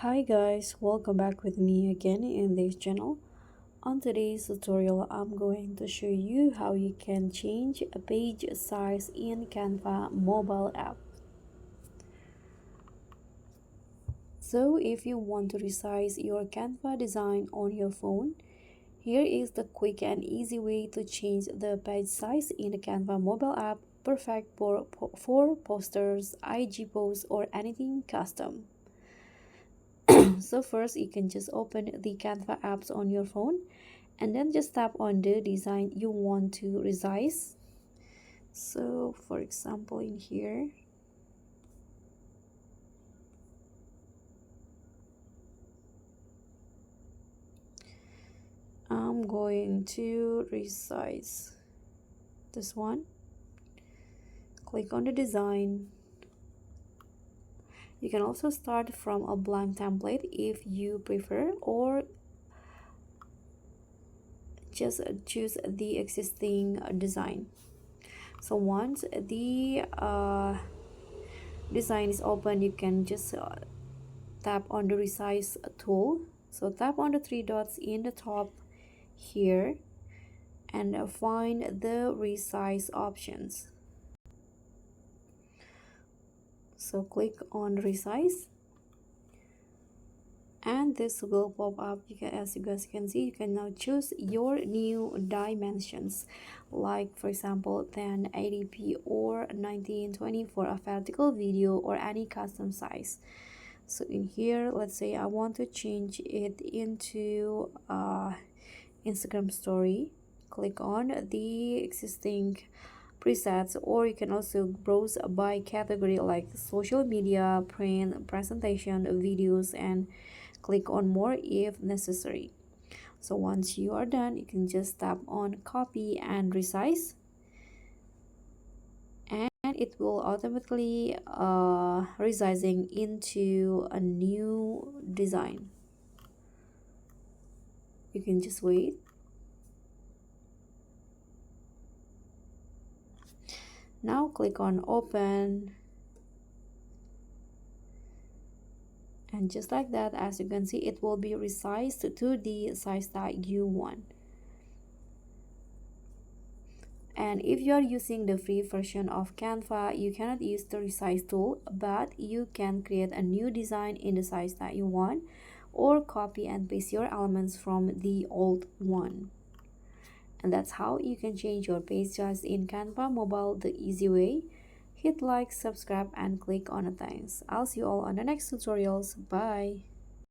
Hi guys, welcome back with me again in this channel. On today's tutorial, I'm going to show you how you can change a page size in Canva mobile app. So if you want to resize your Canva design on your phone, here is the quick and easy way to change the page size in the Canva mobile app, perfect for posters, IG posts, or anything custom. So first you can just open the Canva apps on your phone and then just tap on the design you want to resize. So for example, in here I'm going to resize this one. Click on the design. You can also start from a blank template if you prefer, or just choose the existing design. So once the design is open, you can just tap on the resize tool. So tap on the three dots in the top here and find the resize options. So click on resize and this will pop up. As you guys can see, you can now choose your new dimensions, like for example 1080p or 1920 for a vertical video or any custom size. So in here, let's say I want to change it into Instagram story. Click on the existing presets, or you can also browse by category like social media, print, presentation, videos, and click on more if necessary. So once you are done, you can just tap on copy and resize, and it will automatically resizing into a new design. You can just wait. Now click on open, and just like that, as you can see, it will be resized to the size that you want. And if you are using the free version of Canva, you cannot use the resize tool, but you can create a new design in the size that you want, or copy and paste your elements from the old one. And that's how you can change your page size in Canva mobile the easy way. Hit like, subscribe, and click on the thanks. I'll see you all on the next tutorials. Bye.